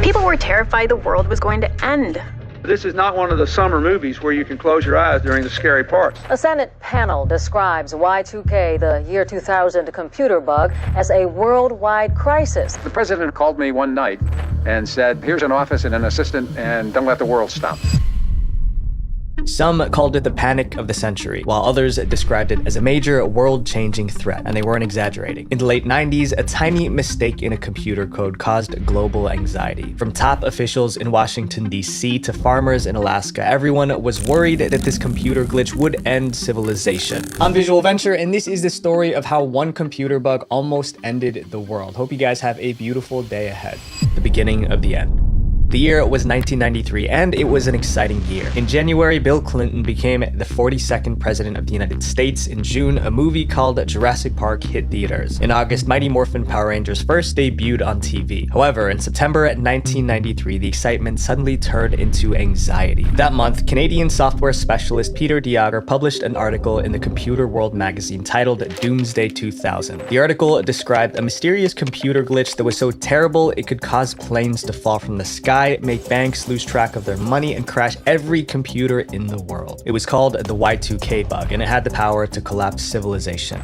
People were terrified the world was going to end. This is not one of the summer movies where you can close your eyes during the scary parts. A Senate panel describes Y2K, the year 2000 computer bug, as a worldwide crisis. The president called me one night and said, here's an office and an assistant, and don't let the world stop. Some called it the panic of the century, while others described it as a major world-changing threat, and they weren't exaggerating. In the late 90s, a tiny mistake in a computer code caused global anxiety. From top officials in Washington, D.C. to farmers in Alaska, everyone was worried that this computer glitch would end civilization. I'm Visual Venture, and this is the story of how one computer bug almost ended the world. Hope you guys have a beautiful day ahead. The beginning of the end. The year was 1993, and it was an exciting year. In January, Bill Clinton became the 42nd president of the United States. In June, a movie called Jurassic Park hit theaters. In August, Mighty Morphin Power Rangers first debuted on TV. However, in September 1993, the excitement suddenly turned into anxiety. That month, Canadian software specialist Peter Diager published an article in the Computer World magazine titled Doomsday 2000. The article described a mysterious computer glitch that was so terrible it could cause planes to fall from the sky, make banks lose track of their money, and crash every computer in the world. It was called the Y2K bug, and it had the power to collapse civilization.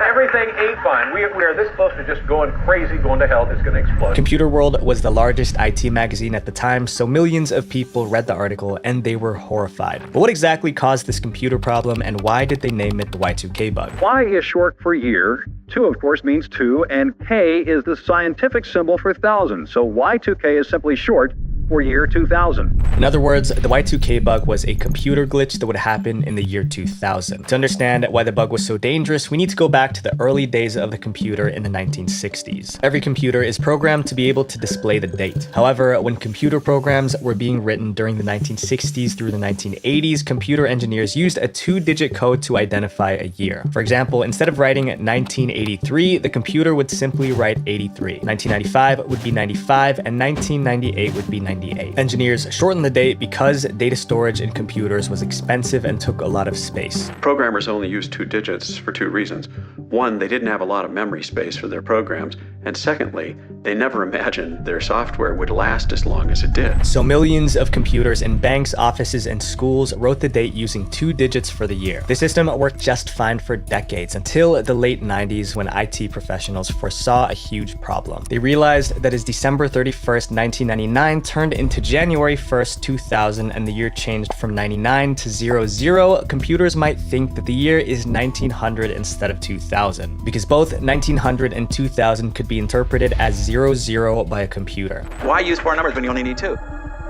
Everything ain't fine. We are this close to just going crazy, going to hell. It's going to explode. Computer World was the largest IT magazine at the time, so millions of people read the article and they were horrified. But what exactly caused this computer problem, and why did they name it the Y2K bug? Y is short for year, 2 of course means 2, and K is the scientific symbol for thousand, so Y2K is simply short for year 2000. In other words, the Y2K bug was a computer glitch that would happen in the year 2000. To understand why the bug was so dangerous, we need to go back to the early days of the computer in the 1960s. Every computer is programmed to be able to display the date. However, when computer programs were being written during the 1960s through the 1980s, computer engineers used a 2-digit code to identify a year. For example, instead of writing 1983, the computer would simply write 83. 1995 would be 95, and 1998 would be 98. Engineers shortened the date because data storage in computers was expensive and took a lot of space. Programmers only used 2 digits for 2 reasons. One, they didn't have a lot of memory space for their programs, and secondly, they never imagined their software would last as long as it did. So millions of computers in banks, offices, and schools wrote the date using 2 digits for the year. The system worked just fine for decades until the late 90s, when IT professionals foresaw a huge problem. They realized that as December 31st, 1999 turned into January 1st, 2000, and the year changed from 99 to 00, computers might think that the year is 1900 instead of 2000, because both 1900 and 2000 could be interpreted as 00 by a computer. Why use 4 numbers when you only need 2?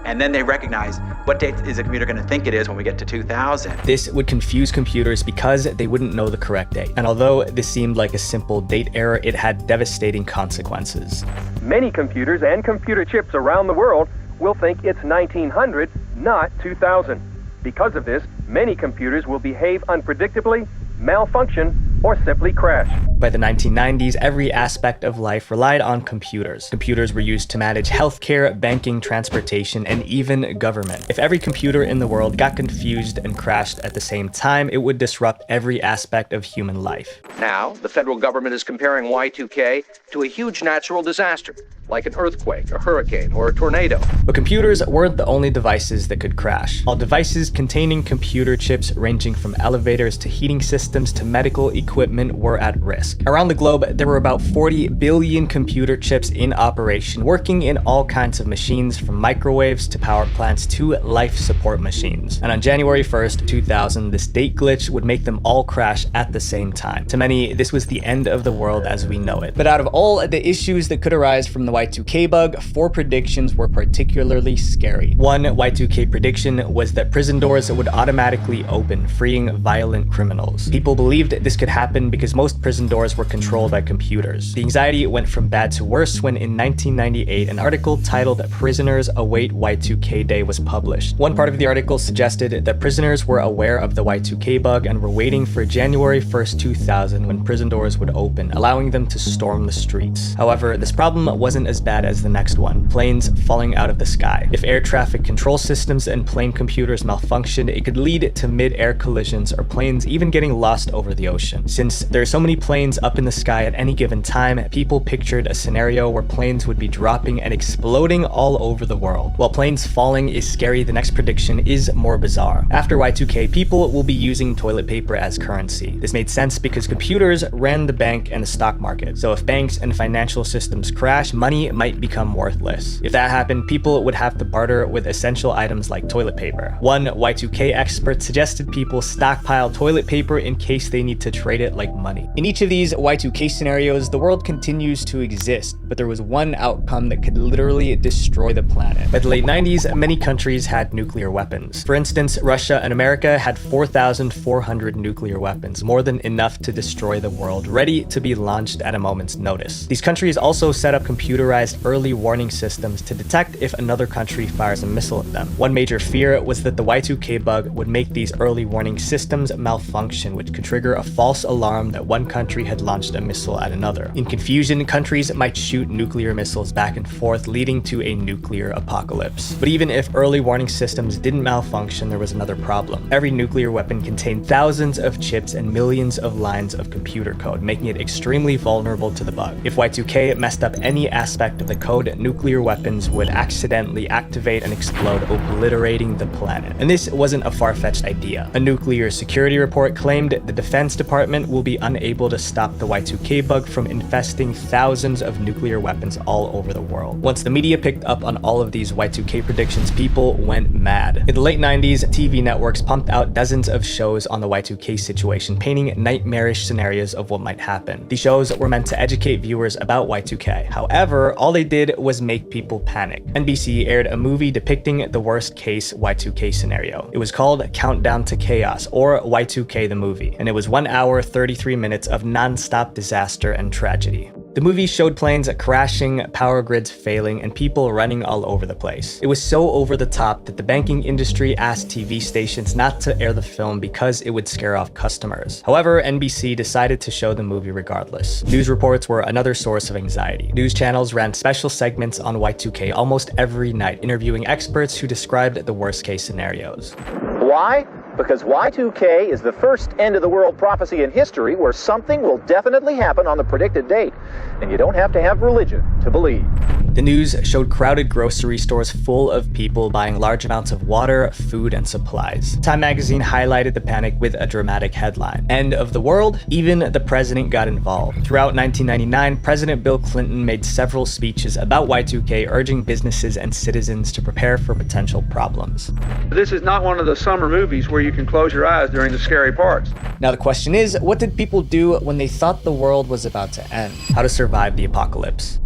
And then they recognize, what date is the computer going to think it is when we get to 2000? This would confuse computers because they wouldn't know the correct date. And although this seemed like a simple date error, it had devastating consequences. Many computers and computer chips around the world will think it's 1900, not 2000. Because of this, many computers will behave unpredictably, malfunction, or simply crash. By the 1990s, every aspect of life relied on computers. Computers were used to manage healthcare, banking, transportation, and even government. If every computer in the world got confused and crashed at the same time, it would disrupt every aspect of human life. Now, the federal government is comparing Y2K to a huge natural disaster, like an earthquake, a hurricane, or a tornado. But computers weren't the only devices that could crash. All devices containing computer chips, ranging from elevators to heating systems to medical equipment, were at risk. Around the globe, there were about 40 billion computer chips in operation, working in all kinds of machines, from microwaves to power plants to life support machines. And on January 1st, 2000, this date glitch would make them all crash at the same time. To many, this was the end of the world as we know it. But out of all the issues that could arise from the Y2K bug, 4 predictions were particularly scary. One Y2K prediction was that prison doors would automatically open, freeing violent criminals. People believed this could happen because most prison doors were controlled by computers. The anxiety went from bad to worse when in 1998, an article titled "Prisoners Await Y2K Day" was published. One part of the article suggested that prisoners were aware of the Y2K bug and were waiting for January 1st, 2000, when prison doors would open, allowing them to storm the streets. However, this problem wasn't wasn't as bad as the next one, planes falling out of the sky. If air traffic control systems and plane computers malfunctioned, it could lead to mid-air collisions or planes even getting lost over the ocean. Since there are so many planes up in the sky at any given time, people pictured a scenario where planes would be dropping and exploding all over the world. While planes falling is scary, the next prediction is more bizarre. After Y2K, people will be using toilet paper as currency. This made sense because computers ran the bank and the stock market. So if banks and financial systems crash, money might become worthless. If that happened, people would have to barter with essential items like toilet paper. One Y2K expert suggested people stockpile toilet paper in case they need to trade it like money. In each of these Y2K scenarios, the world continues to exist, but there was one outcome that could literally destroy the planet. By the late 90s, many countries had nuclear weapons. For instance, Russia and America had 4,400 nuclear weapons, more than enough to destroy the world, ready to be launched at a moment's notice. These countries also set up computerized early warning systems to detect if another country fires a missile at them. One major fear was that the Y2K bug would make these early warning systems malfunction, which could trigger a false alarm that one country had launched a missile at another. In confusion, countries might shoot nuclear missiles back and forth, leading to a nuclear apocalypse. But even if early warning systems didn't malfunction, there was another problem. Every nuclear weapon contained thousands of chips and millions of lines of computer code, making it extremely vulnerable to the bug. If Y2K messed up any aspect of the code, nuclear weapons would accidentally activate and explode, obliterating the planet. And this wasn't a far-fetched idea. A nuclear security report claimed the Defense Department will be unable to stop the Y2K bug from infesting thousands of nuclear weapons all over the world. Once the media picked up on all of these Y2K predictions, people went mad. In the late 90s, TV networks pumped out dozens of shows on the Y2K situation, painting nightmarish scenarios of what might happen. These shows were meant to educate viewers about Y2K. However, all they did was make people panic. NBC aired a movie depicting the worst case Y2K scenario. It was called Countdown to Chaos, or Y2K the movie, and it was 1 hour, 33 minutes of non-stop disaster and tragedy. The movie showed planes crashing, power grids failing, and people running all over the place. It was so over the top that the banking industry asked TV stations not to air the film because it would scare off customers. However, NBC decided to show the movie regardless. News reports were another source of anxiety. News channels ran special segments on Y2K almost every night, interviewing experts who described the worst-case scenarios. Why? Because Y2K is the first end-of-the-world prophecy in history where something will definitely happen on the predicted date, and you don't have to have religion to believe. The news showed crowded grocery stores full of people buying large amounts of water, food, and supplies. Time magazine highlighted the panic with a dramatic headline: "End of the world? Even the president got involved." Throughout 1999, President Bill Clinton made several speeches about Y2K, urging businesses and citizens to prepare for potential problems. This is not one of the summer movies where you can close your eyes during the scary parts. Now the question is, what did people do when they thought the world was about to end? How to survive the apocalypse?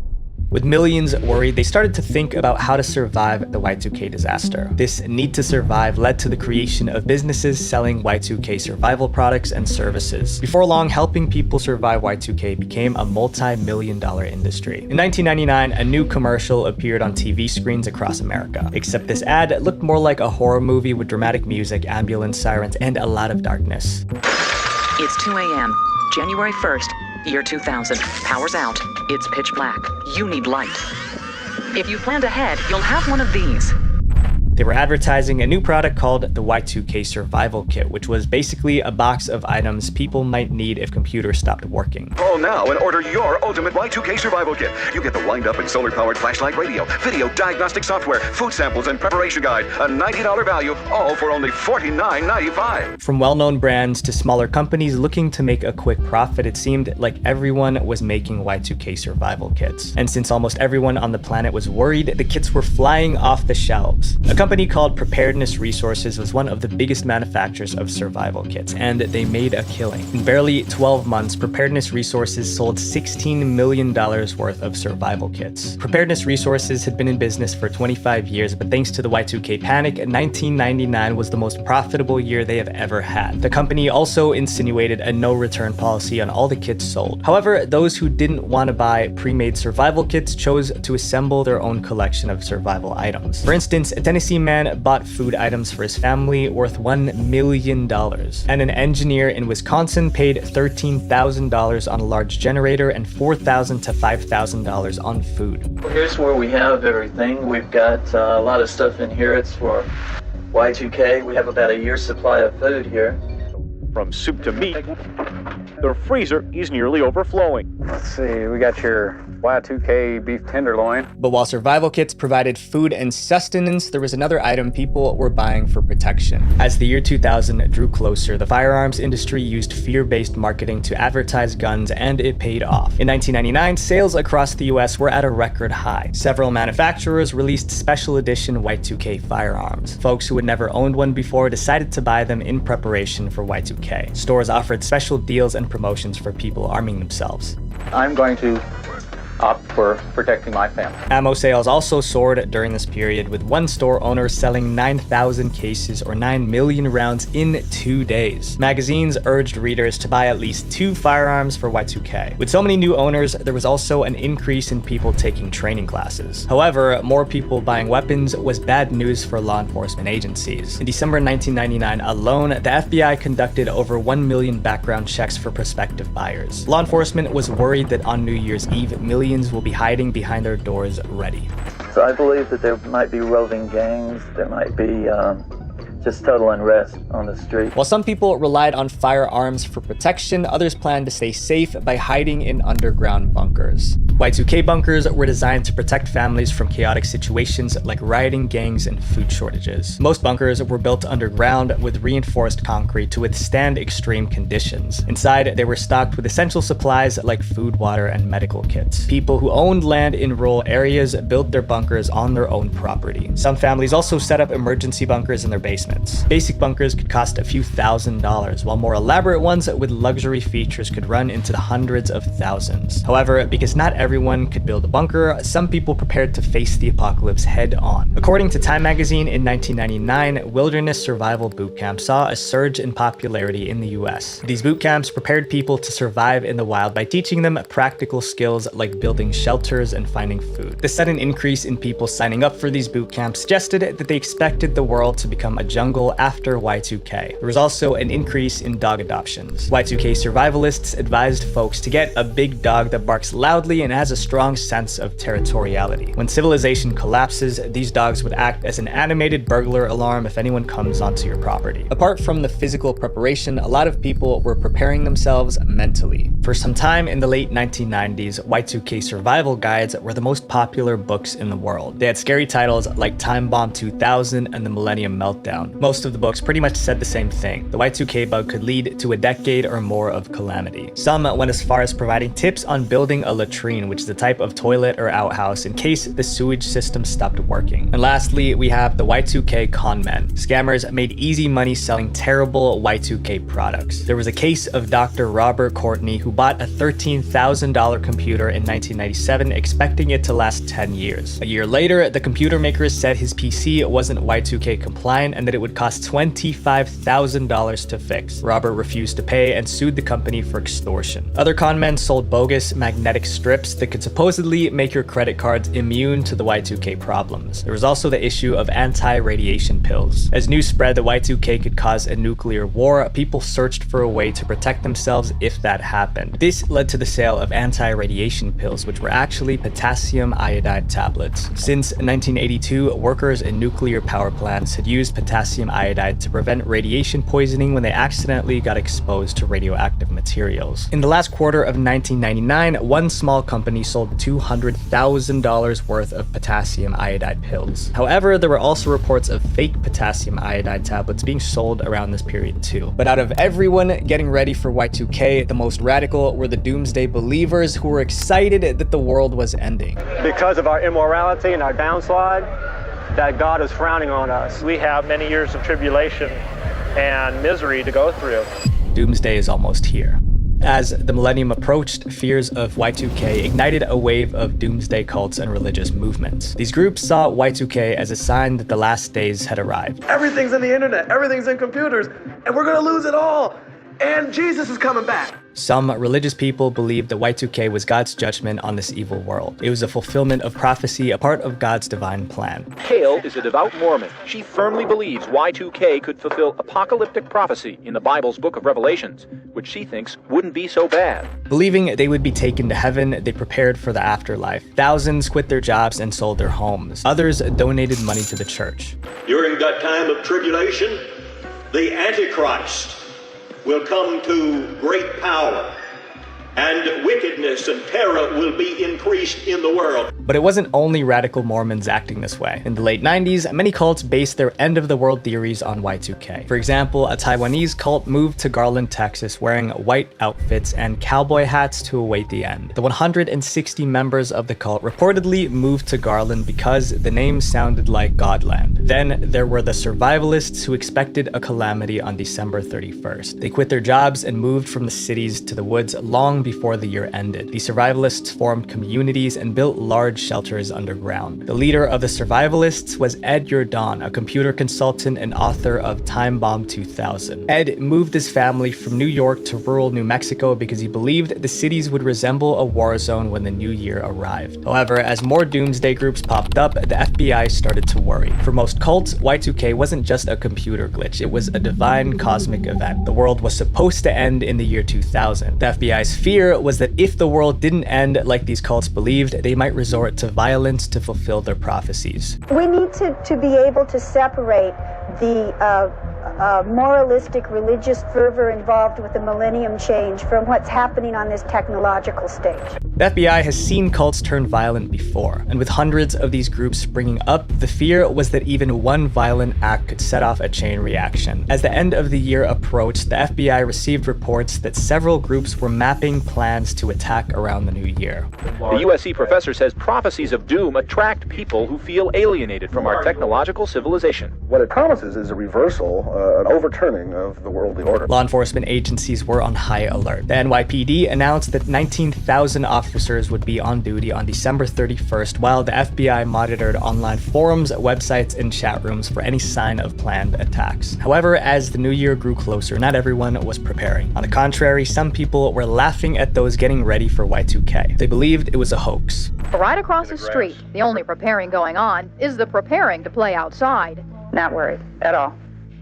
With millions worried, they started to think about how to survive the Y2K disaster. This need to survive led to the creation of businesses selling Y2K survival products and services. Before long, helping people survive Y2K became a multi-million-dollar industry. In 1999, a new commercial appeared on TV screens across America. Except this ad looked more like a horror movie with dramatic music, ambulance sirens, and a lot of darkness. It's 2 a.m., January 1st, year 2000. Power's out. It's pitch black. You need light. If you planned ahead, you'll have one of these. They were advertising a new product called the Y2K Survival Kit, which was basically a box of items people might need if computers stopped working. Call now and order your ultimate Y2K Survival Kit. You get the wind-up and solar-powered flashlight radio, video diagnostic software, food samples, and preparation guide. A $90 value, all for only $49.95. From well-known brands to smaller companies looking to make a quick profit, it seemed like everyone was making Y2K survival kits. And since almost everyone on the planet was worried, the kits were flying off the shelves. A company called Preparedness Resources was one of the biggest manufacturers of survival kits, and they made a killing. In barely 12 months, Preparedness Resources sold $16 million worth of survival kits. Preparedness Resources had been in business for 25 years, but thanks to the Y2K panic, 1999 was the most profitable year they have ever had. The company also insinuated a no-return policy on all the kits sold. However, those who didn't want to buy pre-made survival kits chose to assemble their own collection of survival items. For instance, Tennessee lazy man bought food items for his family worth $1 million. And an engineer in Wisconsin paid $13,000 on a large generator and $4,000 to $5,000 on food. Here's where we have everything. We've got a lot of stuff in here. It's for Y2K. We have about a year's supply of food here. From soup to meat, the freezer is nearly overflowing. Let's see, we got your Y2K beef tenderloin. But while survival kits provided food and sustenance, there was another item people were buying for protection. As the year 2000 drew closer, the firearms industry used fear-based marketing to advertise guns, and it paid off. In 1999, sales across the US were at a record high. Several manufacturers released special edition Y2K firearms. Folks who had never owned one before decided to buy them in preparation for Y2K. Stores offered special deals and promotions for people arming themselves. I'm going to opt for protecting my family. Ammo sales also soared during this period, with one store owner selling 9,000 cases or 9 million rounds in 2 days. Magazines urged readers to buy at least 2 firearms for Y2K. With so many new owners, there was also an increase in people taking training classes. However, more people buying weapons was bad news for law enforcement agencies. In December 1999 alone, the FBI conducted over 1 million background checks for prospective buyers. Law enforcement was worried that on New Year's Eve, millions will be hiding behind their doors ready. So I believe that there might be roving gangs. There might be just total unrest on the street. While some people relied on firearms for protection, others planned to stay safe by hiding in underground bunkers. Y2K bunkers were designed to protect families from chaotic situations like rioting gangs and food shortages. Most bunkers were built underground with reinforced concrete to withstand extreme conditions. Inside, they were stocked with essential supplies like food, water, and medical kits. People who owned land in rural areas built their bunkers on their own property. Some families also set up emergency bunkers in their basements. Basic bunkers could cost a few $1,000s, while more elaborate ones with luxury features could run into the hundreds of thousands. However, because not everyone could build a bunker, some people prepared to face the apocalypse head on. According to Time magazine, in 1999, wilderness survival boot camps saw a surge in popularity in the US. These boot camps prepared people to survive in the wild by teaching them practical skills like building shelters and finding food. The sudden increase in people signing up for these boot camps suggested that they expected the world to become a jungle after Y2K. There was also an increase in dog adoptions. Y2K survivalists advised folks to get a big dog that barks loudly and has a strong sense of territoriality. When civilization collapses, these dogs would act as an animated burglar alarm if anyone comes onto your property. Apart from the physical preparation, a lot of people were preparing themselves mentally. For some time in the late 1990s, Y2K survival guides were the most popular books in the world. They had scary titles like Time Bomb 2000 and The Millennium Meltdown. Most of the books pretty much said the same thing. The Y2K bug could lead to a decade or more of calamity. Some went as far as providing tips on building a latrine, which is a type of toilet or outhouse in case the sewage system stopped working. And lastly, we have the Y2K con men. Scammers made easy money selling terrible Y2K products. There was a case of Dr. Robert Courtney who bought a $13,000 computer in 1997 expecting it to last 10 years. A year later, the computer maker said his PC wasn't Y2K compliant and that it would cost $25,000 to fix. Robert refused to pay and sued the company for extortion. Other con men sold bogus magnetic strips that could supposedly make your credit cards immune to the Y2K problems. There was also the issue of anti-radiation pills. As news spread that Y2K could cause a nuclear war, people searched for a way to protect themselves if that happened. This led to the sale of anti-radiation pills, which were actually potassium iodide tablets. Since 1982, workers in nuclear power plants had used potassium iodide to prevent radiation poisoning when they accidentally got exposed to radioactive materials. In the last quarter of 1999, one small company sold $200,000 worth of potassium iodide pills. However, there were also reports of fake potassium iodide tablets being sold around this period too. But out of everyone getting ready for Y2K, the most radical were the doomsday believers who were excited that the world was ending. Because of our immorality and our downslide, that God is frowning on us. We have many years of tribulation and misery to go through. Doomsday is almost here. As the millennium approached, fears of Y2K ignited a wave of doomsday cults and religious movements. These groups saw Y2K as a sign that the last days had arrived. Everything's in the internet, everything's in computers, and we're gonna lose it all. And Jesus is coming back. Some religious people believed that Y2K was God's judgment on this evil world. It was a fulfillment of prophecy, a part of God's divine plan. Kale is a devout Mormon. She firmly believes Y2K could fulfill apocalyptic prophecy in the Bible's book of Revelations, which she thinks wouldn't be so bad. Believing they would be taken to heaven, they prepared for the afterlife. Thousands quit their jobs and sold their homes. Others donated money to the church. During that time of tribulation, the Antichrist will come to great power, and wickedness and terror will be increased in the world. But it wasn't only radical Mormons acting this way. In the late 90s, many cults based their end-of-the-world theories on Y2K. For example, a Taiwanese cult moved to Garland, Texas, wearing white outfits and cowboy hats to await the end. The 160 members of the cult reportedly moved to Garland because the name sounded like Godland. Then there were the survivalists who expected a calamity on December 31st. They quit their jobs and moved from the cities to the woods long before the year ended. The survivalists formed communities and built large shelters underground. The leader of the survivalists was Ed Yordon, a computer consultant and author of Time Bomb 2000. Ed moved his family from New York to rural New Mexico because he believed the cities would resemble a war zone when the new year arrived. However, as more doomsday groups popped up, the FBI started to worry. For most cults, Y2K wasn't just a computer glitch, it was a divine cosmic event. The world was supposed to end in the year 2000. The FBI's fear was that if the world didn't end like these cults believed, they might resort to violence to fulfill their prophecies. We need to be able to separate the moralistic religious fervor involved with the millennium change from what's happening on this technological stage. The FBI has seen cults turn violent before, and with hundreds of these groups springing up, the fear was that even one violent act could set off a chain reaction. As the end of the year approached, the FBI received reports that several groups were mapping plans to attack around the new year. The USC professor says prophecies of doom attract people who feel alienated from our technological civilization. What it promises is a reversal, an overturning of the worldly order. Law enforcement agencies were on high alert. The NYPD announced that 19,000 officers would be on duty on December 31st, while the FBI monitored online forums, websites, and chat rooms for any sign of planned attacks. However, as the new year grew closer, not everyone was preparing. On the contrary, some people were laughing at those getting ready for Y2K. They believed it was a hoax. Right across the street, the only preparing going on is the preparing to play outside. Not worried at all.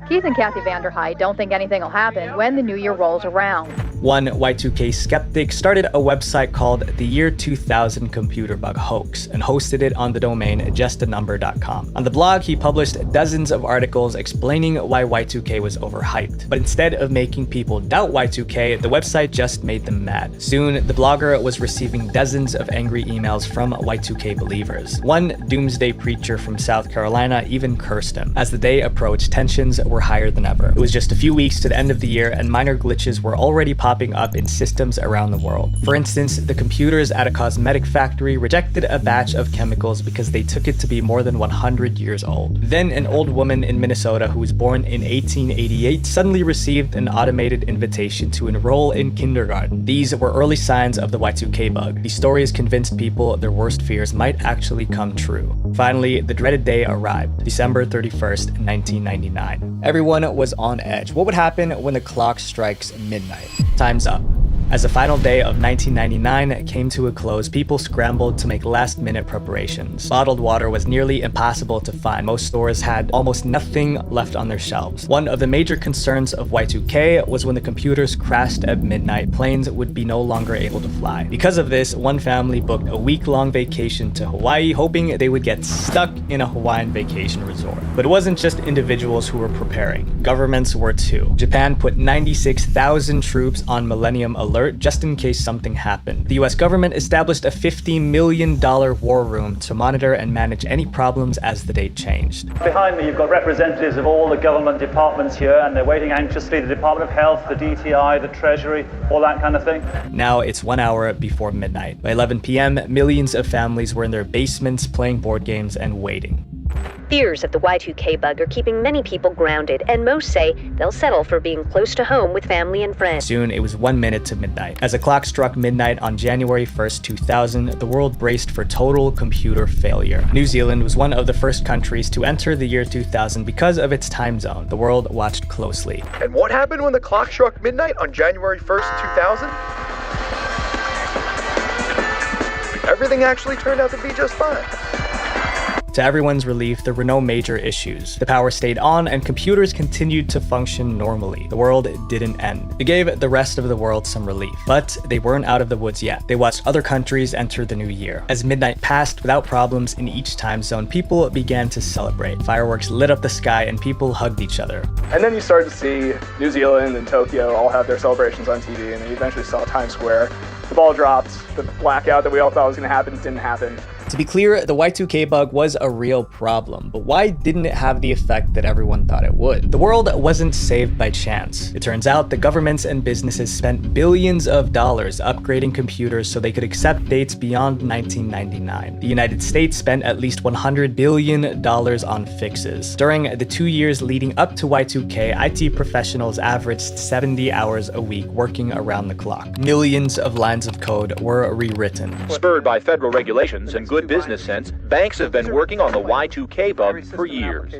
Keith and Kathy Vanderhyde don't think anything will happen when the new year rolls around. One Y2K skeptic started a website called The Year 2000 Computer Bug Hoax and hosted it on the domain justanumber.com. On the blog, he published dozens of articles explaining why Y2K was overhyped. But instead of making people doubt Y2K, the website just made them mad. Soon, the blogger was receiving dozens of angry emails from Y2K believers. One doomsday preacher from South Carolina even cursed him. As the day approached, tensions were higher than ever. It was just a few weeks to the end of the year, and minor glitches were already popping up in systems around the world. For instance, the computers at a cosmetic factory rejected a batch of chemicals because they took it to be more than 100 years old. Then an old woman in Minnesota who was born in 1888 suddenly received an automated invitation to enroll in kindergarten. These were early signs of the Y2K bug. These stories convinced people their worst fears might actually come true. Finally, the dreaded day arrived, December 31st, 1999. Everyone was on edge. What would happen when the clock strikes midnight? Time's up. As the final day of 1999 came to a close, people scrambled to make last-minute preparations. Bottled water was nearly impossible to find. Most stores had almost nothing left on their shelves. One of the major concerns of Y2K was when the computers crashed at midnight, planes would be no longer able to fly. Because of this, one family booked a week-long vacation to Hawaii, hoping they would get stuck in a Hawaiian vacation resort. But it wasn't just individuals who were preparing. Governments were too. Japan put 96,000 troops on Millennium Alert just in case something happened. The US government established a $50 million war room to monitor and manage any problems as the date changed. Behind me you've got representatives of all the government departments here, and they're waiting anxiously, the Department of Health, the DTI, the Treasury, all that kind of thing. Now it's 1 hour before midnight. By 11 p.m., millions of families were in their basements playing board games and waiting. Fears of the Y2K bug are keeping many people grounded, and most say they'll settle for being close to home with family and friends. Soon, it was 1 minute to midnight. As the clock struck midnight on January 1st, 2000, the world braced for total computer failure. New Zealand was one of the first countries to enter the year 2000 because of its time zone. The world watched closely. And what happened when the clock struck midnight on January 1st, 2000? Everything actually turned out to be just fine. To everyone's relief, there were no major issues. The power stayed on and computers continued to function normally. The world didn't end. It gave the rest of the world some relief, but they weren't out of the woods yet. They watched other countries enter the new year. As midnight passed without problems in each time zone, people began to celebrate. Fireworks lit up the sky and people hugged each other. And then you started to see New Zealand and Tokyo all have their celebrations on TV, and then you eventually saw Times Square. The ball dropped, the blackout that we all thought was going to happen didn't happen. To be clear, the Y2K bug was a real problem, but why didn't it have the effect that everyone thought it would? The world wasn't saved by chance. It turns out the governments and businesses spent billions of dollars upgrading computers so they could accept dates beyond 1999. The United States spent at least $100 billion on fixes. During the 2 years leading up to Y2K, IT professionals averaged 70 hours a week working around the clock. Millions of lines of code were rewritten. Spurred by federal regulations and good business sense, banks have been working on the Y2K bug for years.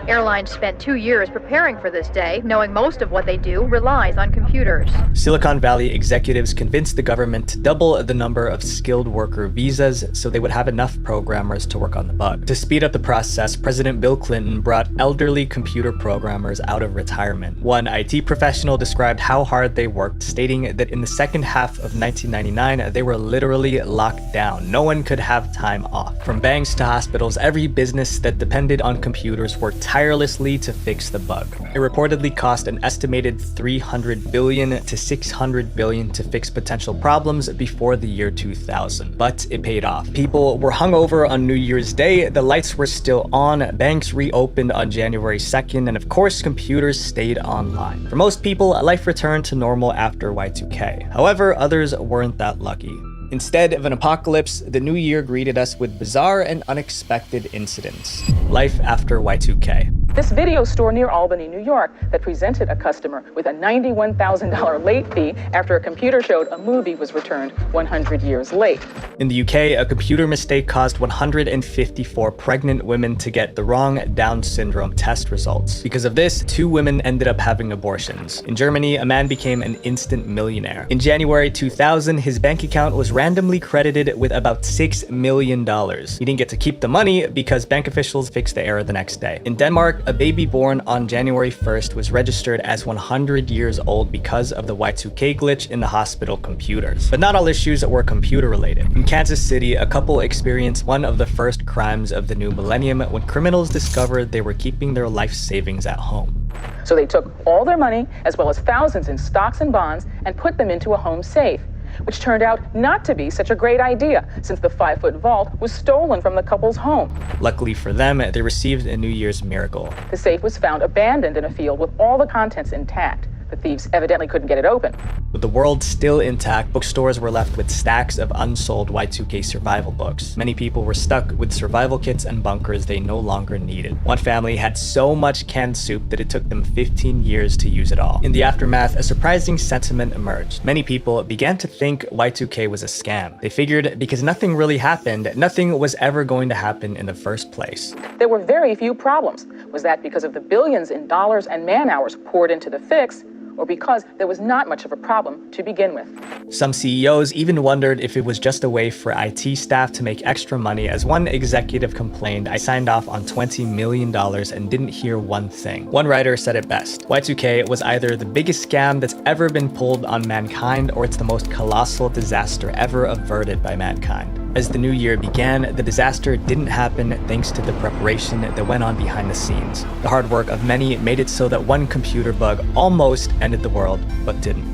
Airlines spent 2 years preparing for this day, knowing most of what they do relies on computers. Silicon Valley executives convinced the government to double the number of skilled worker visas so they would have enough programmers to work on the bug. To speed up the process, President Bill Clinton brought elderly computer programmers out of retirement. One IT professional described how hard they worked, stating that in the second half of 1999, they were literally locked down. No one could have time off. From banks to hospitals, every business that depended on computers worked tirelessly to fix the bug. It reportedly cost an estimated $300 billion to $600 billion to fix potential problems before the year 2000. But it paid off. People were hungover on New Year's Day, the lights were still on, banks reopened on January 2nd, and of course, computers stayed online. For most people, life returned to normal after Y2K. However, others weren't that lucky. Instead of an apocalypse, the new year greeted us with bizarre and unexpected incidents. Life after Y2K. This video store near Albany, New York, that presented a customer with a $91,000 late fee after a computer showed a movie was returned 100 years late. In the UK, a computer mistake caused 154 pregnant women to get the wrong Down syndrome test results. Because of this, 2 women ended up having abortions. In Germany, a man became an instant millionaire. In January 2000, his bank account was randomly credited with about $6 million. He didn't get to keep the money because bank officials fixed the error the next day. In Denmark, a baby born on January 1st was registered as 100 years old because of the Y2K glitch in the hospital computers. But not all issues were computer related. In Kansas City, a couple experienced one of the first crimes of the new millennium when criminals discovered they were keeping their life savings at home. So they took all their money, as well as thousands in stocks and bonds, and put them into a home safe, which turned out not to be such a great idea, since the 5-foot vault was stolen from the couple's home. Luckily for them, they received a New Year's miracle. The safe was found abandoned in a field with all the contents intact. The thieves evidently couldn't get it open. With the world still intact, bookstores were left with stacks of unsold Y2K survival books. Many people were stuck with survival kits and bunkers they no longer needed. One family had so much canned soup that it took them 15 years to use it all. In the aftermath, a surprising sentiment emerged. Many people began to think Y2K was a scam. They figured because nothing really happened, nothing was ever going to happen in the first place. There were very few problems. Was that because of the billions in dollars and man-hours poured into the fix, or because there was not much of a problem to begin with? Some CEOs even wondered if it was just a way for IT staff to make extra money, as one executive complained, "I signed off on $20 million and didn't hear one thing." One writer said it best: Y2K was either the biggest scam that's ever been pulled on mankind, or it's the most colossal disaster ever averted by mankind. As the new year began, the disaster didn't happen thanks to the preparation that went on behind the scenes. The hard work of many made it so that one computer bug almost ended the world, but didn't.